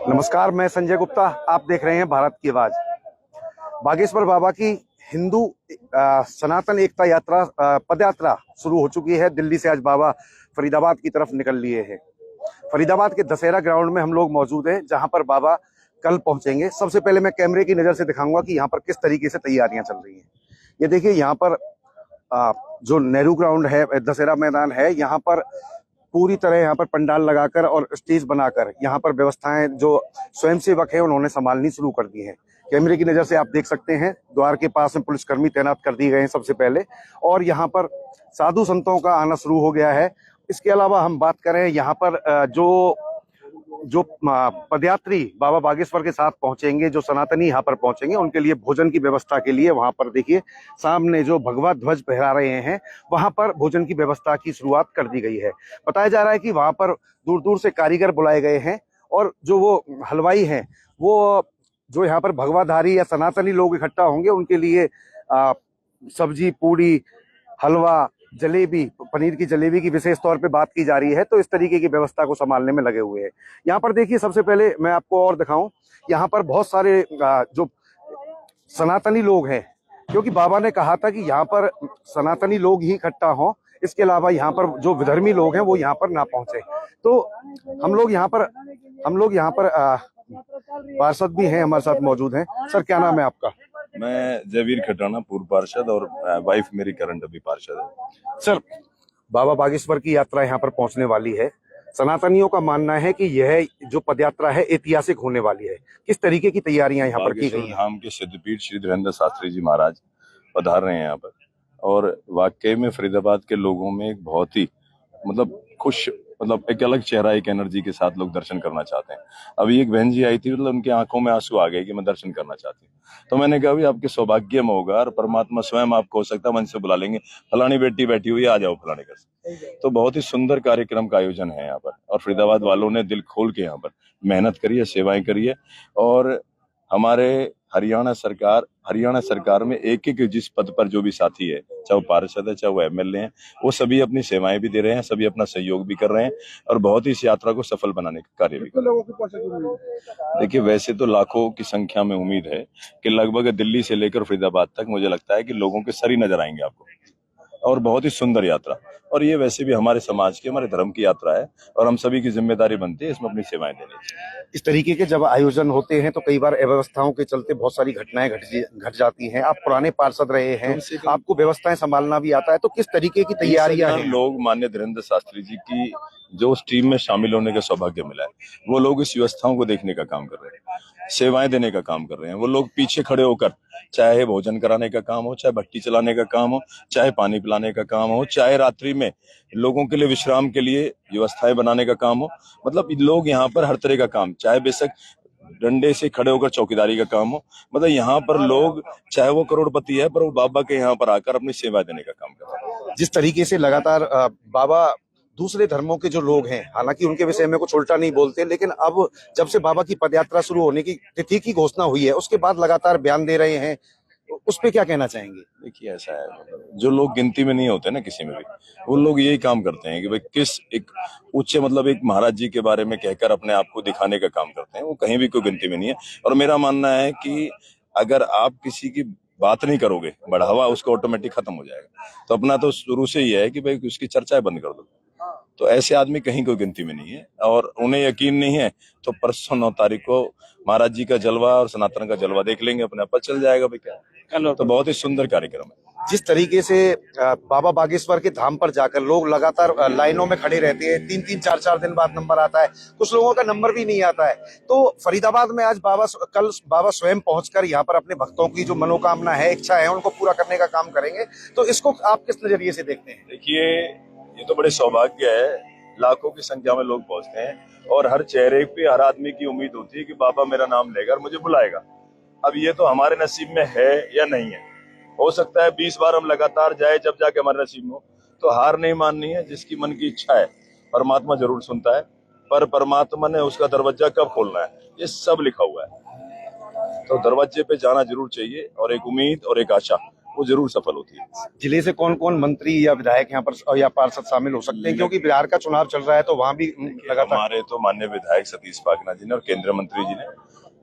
नमस्कार, मैं संजय गुप्ता। आप देख रहे हैं भारत की आवाज। बागेश्वर बाबा की हिंदू सनातन एकता यात्रा पद यात्रा शुरू हो चुकी है। दिल्ली से आज बाबा फरीदाबाद की तरफ निकल लिए हैं। फरीदाबाद के दशहरा ग्राउंड में हम लोग मौजूद हैं, जहां पर बाबा कल पहुंचेंगे। सबसे पहले मैं कैमरे की नजर से दिखाऊंगा कि यहाँ पर किस तरीके से तैयारियां चल रही हैं। ये देखिए, यहाँ पर जो नेहरू ग्राउंड है, दशहरा मैदान है, यहाँ पर पूरी तरह यहाँ पर पंडाल लगाकर और स्टेज बनाकर यहाँ पर व्यवस्थाएं जो स्वयंसेवक है उन्होंने संभालनी शुरू कर दी हैं। कैमरे की नजर से आप देख सकते हैं, द्वार के पास में पुलिसकर्मी तैनात कर दिए गए हैं सबसे पहले, और यहाँ पर साधु संतों का आना शुरू हो गया है। इसके अलावा हम बात करें, यहाँ पर जो जो पदयात्री बाबा बागेश्वर के साथ पहुंचेंगे, जो सनातनी यहाँ पर पहुंचेंगे, उनके लिए भोजन की व्यवस्था के लिए वहां पर देखिए सामने जो भगवा ध्वज फहरा रहे हैं, वहां पर भोजन की व्यवस्था की शुरुआत कर दी गई है। बताया जा रहा है कि वहां पर दूर दूर से कारीगर बुलाए गए हैं, और जो वो हलवाई हैं, वो जो यहाँ पर भगवाधारी या सनातनी लोग इकट्ठा होंगे उनके लिए सब्जी, पूड़ी, हलवा, जलेबी, पनीर की जलेबी की विशेष तौर पे बात की जा रही है। तो इस तरीके की व्यवस्था को संभालने में लगे हुए हैं। यहाँ पर देखिए, सबसे पहले मैं आपको और दिखाऊं, यहाँ पर बहुत सारे जो सनातनी लोग हैं, क्योंकि बाबा ने कहा था कि यहाँ पर सनातनी लोग ही इकट्ठा हों, इसके अलावा यहाँ पर जो विधर्मी लोग हैं वो यहाँ पर ना पहुंचे। तो हम लोग यहाँ पर पार्षद भी हैं हमारे साथ मौजूद हैं। सर, क्या नाम है आपका? मैं जयवीर खटाना, पूर्व पार्षद, और वाइफ मेरी करंट अभी पार्षद है। सर, बाबा बागेश्वर की यात्रा यहाँ पर पहुंचने वाली है। सनातनियों का मानना है कि यह जो पदयात्रा है ऐतिहासिक होने वाली है। किस तरीके की तैयारियां यहाँ पर की गई हैं? धाम के सिद्धपीठ श्री धीरेन्द्र शास्त्री जी महाराज पधार रहे हैं यहाँ पर, और वाकई में फरीदाबाद के लोगों में एक बहुत ही खुश एक अलग चेहरा, एक एनर्जी के साथ लोग दर्शन करना चाहते हैं। अभी एक बहन जी आई थी, उनकी आंखों में आंसू आ गए कि मैं दर्शन करना चाहती हूँ। तो मैंने कहा, भी आपके सौभाग्य में होगा, और परमात्मा स्वयं आपको हो सकता है मन से बुला लेंगे, फलानी बेटी बैठी हुई है, आ जाओ फलाने घर से। तो बहुत ही सुंदर कार्यक्रम का आयोजन है यहाँ पर, और फरीदाबाद वालों ने दिल खोल के यहाँ पर मेहनत करी है, सेवाएं करी है। और हमारे हरियाणा सरकार में एक एक जिस पद पर जो भी साथी है, चाहे वो पार्षद है, चाहे वो एमएलए हैं, वो सभी अपनी सेवाएं भी दे रहे हैं, सभी अपना सहयोग भी कर रहे हैं, और बहुत ही इस यात्रा को सफल बनाने का कार्य भी कर रहे हैं। देखिए, वैसे तो लाखों की संख्या में उम्मीद है कि लगभग दिल्ली से लेकर फरीदाबाद तक मुझे लगता है कि लोगों के सर ही नजर आएंगे आपको, और बहुत ही सुंदर यात्रा। और ये वैसे भी हमारे समाज की, हमारे धर्म की यात्रा है, और हम सभी की जिम्मेदारी बनती है इसमें अपनी सेवाएं देने की। इस तरीके के जब आयोजन होते हैं तो कई बार अव्यवस्थाओं के चलते बहुत सारी घटनाएं घट जाती हैं। आप पुराने पार्षद रहे हैं, आपको व्यवस्थाएं संभालना भी आता है, तो किस तरीके की तैयारियां हैं? लोग माननीय धीरेन्द्र शास्त्री जी की जो उस टीम में शामिल होने का सौभाग्य मिला है, वो लोग इस व्यवस्थाओं को देखने का काम कर रहे हैं, सेवाएं देने का काम कर रहे हैं। वो लोग पीछे खड़े होकर, चाहे भोजन कराने का काम हो, चाहे भट्टी चलाने का काम हो, चाहे पानी पिलाने का काम हो, चाहे रात्रि में लोगों के लिए विश्राम के लिए व्यवस्थाएं बनाने का काम हो, लोग यहाँ पर हर तरह का काम, चाहे बेशक डंडे से खड़े होकर चौकीदारी का काम हो, यहाँ पर लोग, चाहे वो करोड़पति है, पर वो बाबा के यहाँ पर आकर अपनी सेवा देने का काम कर रहे हैं। जिस तरीके से लगातार बाबा दूसरे धर्मों के जो लोग हैं, हालांकि उनके विषय में कुछ उल्टा नहीं बोलते, लेकिन अब जब से बाबा की पदयात्रा शुरू होने की तिथि की घोषणा हुई है, उसके बाद लगातार बयान दे रहे हैं, उस पे क्या कहना चाहेंगे? देखिए, ऐसा है, जो लोग गिनती में नहीं होते ना किसी में भी, वो लोग यही काम करते हैं कि भाई किस एक उच्च एक महाराज जी के बारे में कहकर अपने आप को दिखाने का काम करते हैं। वो कहीं भी कोई गिनती में नहीं है। और मेरा मानना है कि अगर आप किसी की बात नहीं करोगे, बढ़ावा उसका ऑटोमेटिक खत्म हो जाएगा। तो अपना तो शुरू से ही है कि भाई उसकी चर्चाएं बंद कर दो। तो ऐसे आदमी कहीं कोई गिनती में नहीं है, और उन्हें यकीन नहीं है तो परसों 9 तारीख को महाराज जी का जलवा और सनातन का जलवा देख लेंगे, अपने आप चल जाएगा भाई क्या। तो बहुत ही सुंदर कार्यक्रम है। जिस तरीके से बाबा बागेश्वर के धाम पर जाकर लोग लगातार लाइनों में खड़े रहते हैं, 3-3, 4-4 दिन बाद नंबर आता है, कुछ लोगों का नंबर भी नहीं आता है। तो फरीदाबाद में आज कल बाबा स्वयं पहुंचकर यहाँ पर अपने भक्तों की जो मनोकामना है, इच्छा है, उनको पूरा करने का काम करेंगे। तो इसको आप किस नजरिए से देखते हैं? देखिए, ये तो बड़े सौभाग्य है, लाखों की संख्या में लोग पहुंचते हैं, और हर चेहरे पे हर आदमी की उम्मीद होती है कि बाबा मेरा नाम लेगा और मुझे बुलाएगा। अब ये तो हमारे नसीब में है या नहीं है। हो सकता है 20 बार हम लगातार जाए, जब जाके हमारे नसीब में हो। तो हार नहीं माननी है, जिसकी मन की इच्छा है परमात्मा जरूर सुनता है, पर परमात्मा ने उसका दरवाजा कब खोलना है ये सब लिखा हुआ है। तो दरवाजे पे जाना जरूर चाहिए, और एक उम्मीद और एक आशा वो जरूर सफल होती है। जिले से कौन कौन मंत्री या विधायक यहाँ पर या पार्षद शामिल हो सकते हैं, क्योंकि बिहार का चुनाव चल रहा है तो वहाँ भी लगातार हमारे तो माननीय विधायक सतीश फागना जी ने और केंद्रीय मंत्री जी ने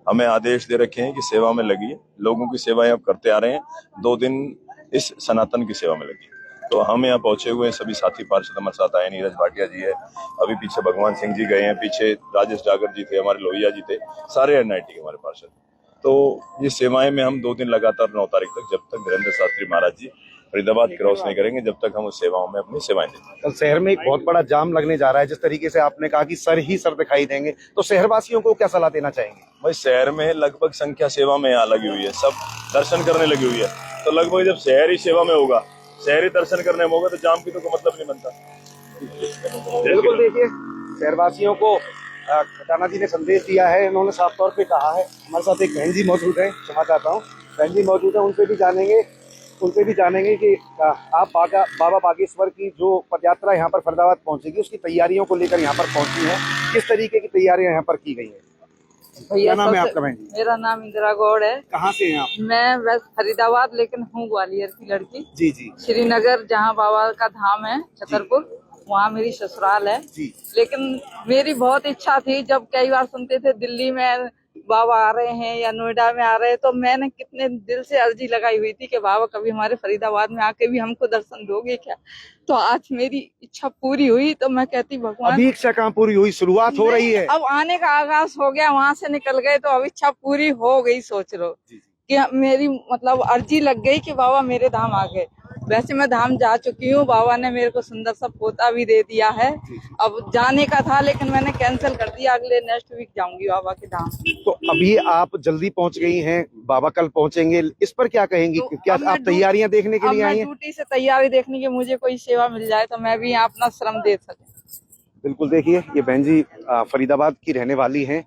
हमें आदेश दे रखे हैं कि सेवा में लगिए, लोगों की सेवाएं अब करते आ रहे हैं, 2 दिन इस सनातन की सेवा में लगिए। तो हम यहाँ पहुंचे हुए हैं, सभी साथी पार्षद हमारे साथ आए, नीरज भाटिया जी है, अभी पीछे भगवान सिंह जी गए हैं, पीछे राजेश जागर जी थे, हमारे लोहिया जी थे, सारे एनआईटी के हमारे पार्षद। तो ये सेवाएं में हम 2 दिन लगातार 9 तारीख तक, जब तक धीरेन्द्र शास्त्री महाराज जी फरीदाबाद क्रॉस नहीं करेंगे, जब तक हम उस सेवाओं में अपनी सेवाएं देंगे। कल शहर में एक बहुत बड़ा जाम लगने जा रहा है, जिस तरीके से आपने कहा कि सर ही सर दिखाई देंगे, तो शहरवासियों को क्या सलाह देना चाहेंगे? भाई शहर में लगभग संख्या सेवा में यहाँ लगी हुई है, सब दर्शन करने लगी हुई है, तो लगभग जब शहर ही सेवा में होगा, शहर ही दर्शन करने में होगा, तो जाम की तो कोई मतलब नहीं बनता। बिल्कुल, देखिए शहरवासियों को खटाना जी ने संदेश दिया है, इन्होंने साफ तौर पे कहा है। हमारे साथ एक बहन जी मौजूद है, क्षमा चाहता हूँ, बहन जी मौजूद है, उनसे भी जानेंगे कि आप बाबा बागेश्वर की जो पदयात्रा यहाँ पर फरीदाबाद पहुंचेगी, उसकी तैयारियों को लेकर यहाँ पर पहुंची हैं, किस तरीके की तैयारियां यहाँ पर की गई हैं? क्या नाम है आपका बहन जी? मेरा नाम इंदिरा गौड़ है। कहाँ से हैं आप? मैं वैसे फरीदाबाद लेकिन हूँ ग्वालियर की लड़की। जी जी। श्रीनगर जहाँ बाबा का धाम है छतरपुर, वहाँ मेरी ससुराल है जी। लेकिन मेरी बहुत इच्छा थी, जब कई बार सुनते थे दिल्ली में बाबा आ रहे हैं या नोएडा में आ रहे हैं, तो मैंने कितने दिल से अर्जी लगाई हुई थी कि बाबा कभी हमारे फरीदाबाद में आके भी हमको दर्शन दोगे क्या। तो आज मेरी इच्छा पूरी हुई, तो मैं कहती भगवान। अभी इच्छा कहाँ पूरी हुई, शुरुआत हो रही है, अब आने का आगाज हो गया, वहाँ से निकल गए तो अब इच्छा पूरी हो गई। सोच लो कि मेरी मतलब अर्जी लग गई कि बाबा मेरे धाम आ गए। वैसे मैं धाम जा चुकी हूँ, बाबा ने मेरे को सुंदर सा पोता भी दे दिया है। अब जाने का था लेकिन मैंने कैंसिल कर दिया, अगले नेक्स्ट वीक जाऊंगी बाबा के धाम। तो अभी आप जल्दी पहुंच गई हैं, बाबा कल पहुंचेंगे, इस पर क्या कहेंगी? तो क्या आप तैयारियां देखने के लिए आई हैं? ड्यूटी से तैयारी देखने की, मुझे कोई सेवा मिल जाए तो मैं भी यहाँ अपना श्रम दे सकूं। बिल्कुल, देखिए ये बहन जी फरीदाबाद की रहने वाली हैं,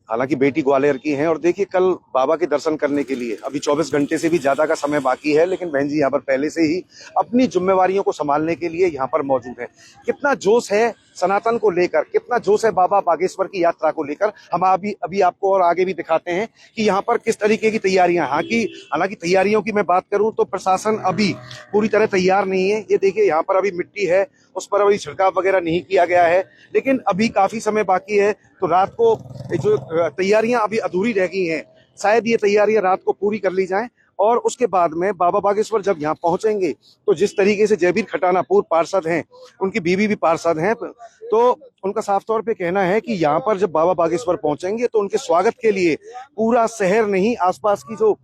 हालांकि बेटी ग्वालियर की हैं, और देखिए कल बाबा के दर्शन करने के लिए अभी 24 घंटे से भी ज्यादा का समय बाकी है, लेकिन बहन जी यहाँ पर पहले से ही अपनी जिम्मेवारियों को संभालने के लिए यहाँ पर मौजूद है। कितना जोश है सनातन को लेकर, कितना जोश है बाबा बागेश्वर की यात्रा को लेकर, हम अभी आपको और आगे भी दिखाते हैं कि यहाँ पर किस तरीके की तैयारियां। हालांकि तैयारियों की मैं बात करूं तो प्रशासन अभी पूरी तरह तैयार नहीं है। ये देखिए यहाँ पर अभी मिट्टी है, उस पर अभी छिड़काव वगैरह नहीं किया गया है, लेकिन अभी काफी समय बाकी है, तो रात को जो तैयारियां अभी अधूरी रह गई हैं, शायद ये तैयारियां रात को पूरी कर ली जाएं, और उसके बाद में बाबा बागेश्वर जब यहाँ पहुंचेंगे तो जिस तरीके से जयवीर खटाना पूर्व पार्षद हैं, उनकी बीवी भी पार्षद हैं, तो उनका साफ तौर पे कहना है कि यहाँ पर जब बाबा बागेश्वर पहुंचेंगे तो उनके स्वागत के लिए पूरा शहर नहीं, आसपास की जो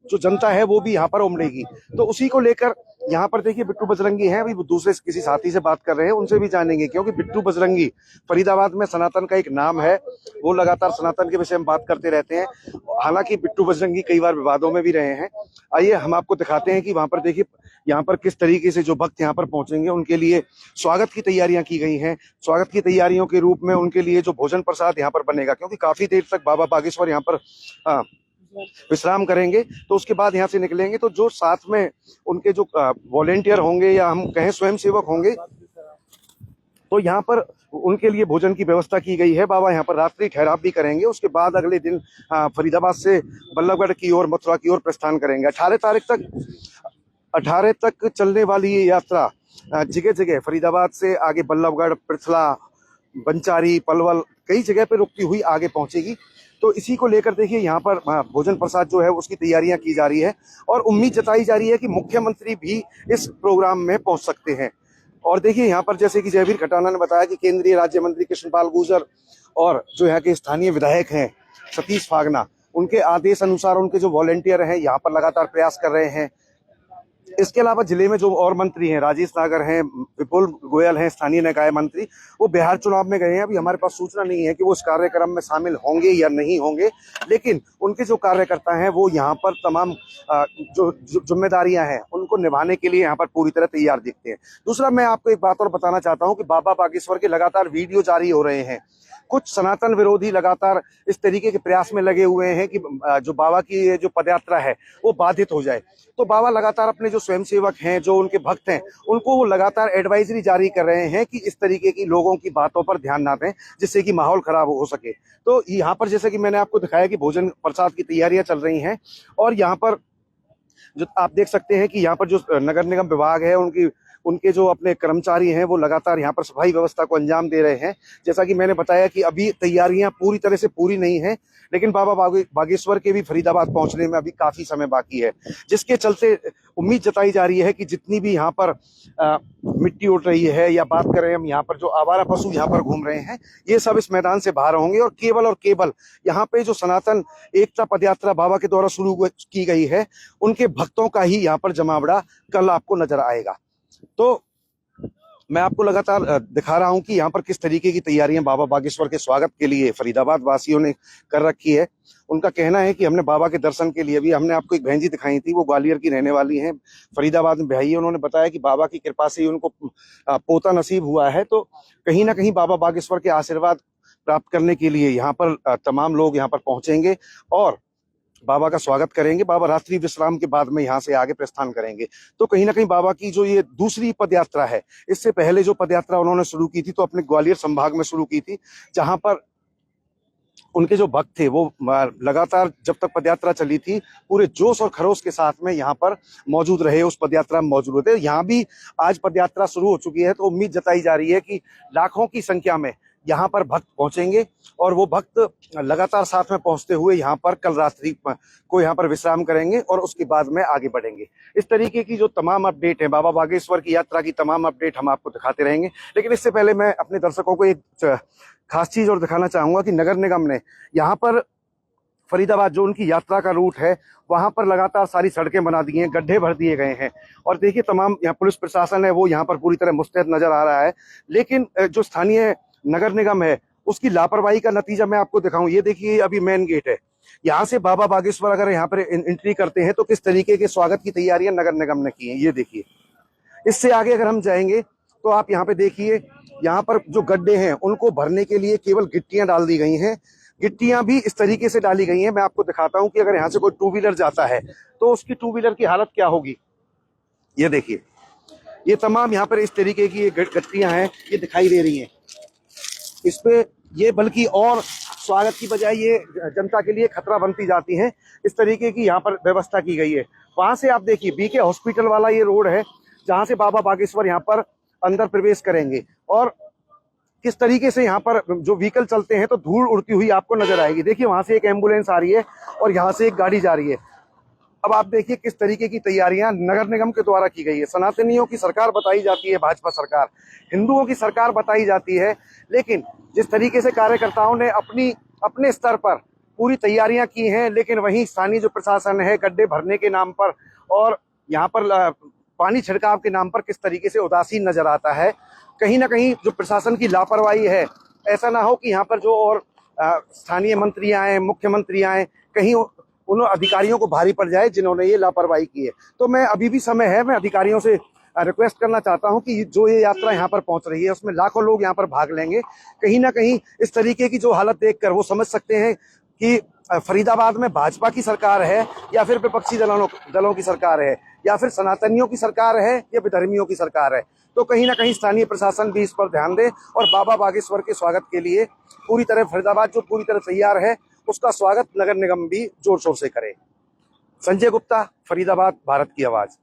जनता है वो भी यहाँ पर उमड़ेगी। तो उसी को लेकर यहाँ पर देखिए बिट्टू बजरंगी हैं, अभी दूसरे किसी साथी से बात कर रहे हैं, उनसे भी जानेंगे, क्योंकि बिट्टू बजरंगी फरीदाबाद में सनातन का एक नाम है, वो लगातार सनातन के विषय में बात करते रहते हैं। हालांकि बिट्टू बजरंगी कई बार विवादों में भी रहे हैं। आइए हम आपको दिखाते हैं कि वहां पर देखिए यहाँ पर किस तरीके से जो भक्त यहाँ पर पहुंचेंगे उनके लिए स्वागत की तैयारियां की गई हैं। स्वागत की तैयारियों के रूप में उनके लिए जो भोजन प्रसाद यहाँ पर बनेगा, क्योंकि काफी देर तक बाबा बागेश्वर यहाँ पर विश्राम करेंगे, तो उसके बाद यहाँ से निकलेंगे, तो जो साथ में उनके जो वॉलेंटियर होंगे या हम कहें स्वयंसेवक होंगे, तो यहाँ पर उनके लिए भोजन की व्यवस्था की गई है। बाबा यहाँ पर रात्रि ठहराव भी करेंगे, उसके बाद अगले दिन फरीदाबाद से बल्लभगढ़ की ओर, मथुरा की ओर प्रस्थान करेंगे। 18 तक चलने वाली ये यात्रा जगह जगह फरीदाबाद से आगे बल्लभगढ़, पृथला, बंचारी, पलवल, कई जगह पे रुकती हुई आगे पहुंचेगी। तो इसी को लेकर देखिए यहाँ पर भोजन प्रसाद जो है उसकी तैयारियां की जा रही है, और उम्मीद जताई जा रही है कि मुख्यमंत्री भी इस प्रोग्राम में पहुंच सकते हैं। और देखिए यहाँ पर जैसे कि जयवीर खटाना ने बताया कि केंद्रीय राज्य मंत्री कृष्णपाल गुर्जर और जो यहाँ के स्थानीय विधायक हैं सतीश फागना, उनके आदेश अनुसार उनके जो वॉलेंटियर हैं यहाँ पर लगातार प्रयास कर रहे हैं। इसके अलावा जिले में जो और मंत्री हैं, राजेश नागर हैं, विपुल गोयल हैं, स्थानीय निकाय मंत्री, वो बिहार चुनाव में गए हैं। अभी हमारे पास सूचना नहीं है कि वो इस कार्यक्रम में शामिल होंगे या नहीं होंगे, लेकिन उनके जो कार्यकर्ता हैं वो यहाँ पर तमाम जो जिम्मेदारियां हैं उनको निभाने के लिए यहाँ पर पूरी तरह तैयार दिखते हैं। दूसरा, मैं आपको एक बात और बताना चाहता हूँ कि बाबा बागेश्वर के लगातार वीडियो जारी हो रहे हैं। कुछ सनातन विरोधी लगातार इस तरीके के प्रयास में लगे हुए हैं कि जो बाबा की जो पदयात्रा है वो बाधित हो जाए। तो बाबा लगातार अपने जो स्वयंसेवक हैं, जो उनके भक्त हैं, उनको वो लगातार एडवाइजरी जारी कर रहे हैं कि इस तरीके की लोगों की बातों पर ध्यान ना दें, जिससे कि माहौल खराब हो सके। तो यहाँ पर जैसे कि मैंने आपको दिखाया कि भोजन प्रसाद की तैयारियां चल रही हैं, और यहाँ पर जो आप देख सकते हैं कि यहाँ पर जो नगर निगम विभाग है उनके जो अपने कर्मचारी हैं वो लगातार यहाँ पर सफाई व्यवस्था को अंजाम दे रहे हैं। जैसा कि मैंने बताया कि अभी तैयारियां पूरी तरह से पूरी नहीं है, लेकिन बाबा बागेश्वर के भी फरीदाबाद पहुंचने में अभी काफी समय बाकी है, जिसके चलते उम्मीद जताई जा रही है कि जितनी भी यहाँ पर मिट्टी उड़ रही है या बात करें हम यहाँ पर जो आवारा पशु यहाँ पर घूम रहे हैं, ये सब इस मैदान से बाहर होंगे और केवल यहाँ पे जो सनातन एकता पदयात्रा बाबा के द्वारा शुरू की गई है उनके भक्तों का ही यहाँ पर जमावड़ा कल आपको नजर आएगा। तो मैं आपको लगातार दिखा रहा हूं कि यहाँ पर किस तरीके की तैयारियां बाबा बागेश्वर के स्वागत के लिए फरीदाबाद वासियों ने कर रखी है। उनका कहना है कि हमने बाबा के दर्शन के लिए भी, हमने आपको एक बहन जी दिखाई थी, वो ग्वालियर की रहने वाली हैं, फरीदाबाद में ब्याही है। उन्होंने बताया कि बाबा की कृपा से ही उनको पोता नसीब हुआ है। तो कहीं ना कहीं बाबा बागेश्वर के आशीर्वाद प्राप्त करने के लिए यहाँ पर तमाम लोग यहाँ पर पहुंचेंगे और बाबा का स्वागत करेंगे। बाबा रात्रि विश्राम के बाद में यहाँ से आगे प्रस्थान करेंगे। तो कहीं ना कहीं बाबा की जो ये दूसरी पदयात्रा है, इससे पहले जो पदयात्रा उन्होंने शुरू की थी तो अपने ग्वालियर संभाग में शुरू की थी, जहां पर उनके जो भक्त थे वो लगातार जब तक पदयात्रा चली थी पूरे जोश और खरोश के साथ में यहाँ पर मौजूद रहे, उस पदयात्रा में मौजूद होते। यहाँ भी आज पदयात्रा शुरू हो चुकी है, तो उम्मीद जताई जा रही है कि लाखों की संख्या में यहाँ पर भक्त पहुंचेंगे और वो भक्त लगातार साथ में पहुंचते हुए यहाँ पर कल रात्रि को यहाँ पर विश्राम करेंगे और उसके बाद में आगे बढ़ेंगे। इस तरीके की जो तमाम अपडेट है, बाबा बागेश्वर की यात्रा की तमाम अपडेट हम आपको दिखाते रहेंगे। लेकिन इससे पहले मैं अपने दर्शकों को एक खास चीज और दिखाना चाहूंगा कि नगर निगम ने यहाँ पर फरीदाबाद जो उनकी यात्रा का रूट है वहां पर लगातार सारी सड़कें बना दी हैं, गड्ढे भर दिए गए हैं और देखिए तमाम यहाँ पुलिस प्रशासन है वो यहाँ पर पूरी तरह मुस्तैद नजर आ रहा है। लेकिन जो स्थानीय नगर निगम है उसकी लापरवाही का नतीजा मैं आपको दिखाऊं। ये देखिए अभी मेन गेट है, यहाँ से बाबा बागेश्वर अगर यहाँ पर एंट्री करते हैं तो किस तरीके के स्वागत की तैयारियां नगर निगम ने की है, ये देखिए। इससे आगे अगर हम जाएंगे तो आप यहाँ पे देखिए, यहाँ पर जो गड्ढे हैं उनको भरने के लिए केवल गिट्टियां डाल दी गई हैं। गिट्टियां भी इस तरीके से डाली गई हैं, मैं आपको दिखाता हूं कि अगर यहाँ से कोई टू व्हीलर जाता है तो उसकी टू व्हीलर की हालत क्या होगी। ये देखिए, ये तमाम यहाँ पर इस तरीके की गट्टियां हैं, ये दिखाई दे रही हैं। इस पे ये बल्कि और स्वागत की बजाय ये जनता के लिए खतरा बनती जाती है। इस तरीके की यहाँ पर व्यवस्था की गई है। वहां से आप देखिए बीके हॉस्पिटल वाला ये रोड है जहां से बाबा बागेश्वर यहाँ पर अंदर प्रवेश करेंगे और किस तरीके से यहाँ पर जो व्हीकल चलते हैं तो धूल उड़ती हुई आपको नजर आएगी। देखिए वहां से एक एम्बुलेंस आ रही है और यहाँ से एक गाड़ी जा रही है। अब आप देखिए किस तरीके की तैयारियां नगर निगम के द्वारा की गई है। सनातनियों की सरकार बताई जाती है भाजपा सरकार, हिंदुओं की सरकार बताई जाती है, लेकिन जिस तरीके से कार्यकर्ताओं ने अपने स्तर पर पूरी तैयारियां की हैं, लेकिन वहीं स्थानीय जो प्रशासन है गड्ढे भरने के नाम पर और यहाँ पर पानी छिड़काव के नाम पर किस तरीके से उदासीन नजर आता है। कहीं ना कहीं जो प्रशासन की लापरवाही है, ऐसा ना हो कि यहाँ पर जो और स्थानीय मंत्री आए, मुख्यमंत्री आए, कहीं उन अधिकारियों को भारी पड़ जाए जिन्होंने ये लापरवाही की है। तो मैं अभी भी समय है, मैं अधिकारियों से रिक्वेस्ट करना चाहता हूं कि जो ये यात्रा यहाँ पर पहुंच रही है उसमें लाखों लोग यहाँ पर भाग लेंगे। कहीं ना कहीं इस तरीके की जो हालत देखकर वो समझ सकते हैं कि फरीदाबाद में भाजपा की सरकार है या फिर विपक्षी दलों की सरकार है या फिर सनातनियों की सरकार है या विधर्मियों की सरकार है। तो कहीं ना कहीं स्थानीय प्रशासन भी इस पर ध्यान दे और बाबा बागेश्वर के स्वागत के लिए पूरी तरह फरीदाबाद जो पूरी तरह तैयार है उसका स्वागत नगर निगम भी जोर शोर से करे। संजय गुप्ता, फरीदाबाद, भारत की आवाज।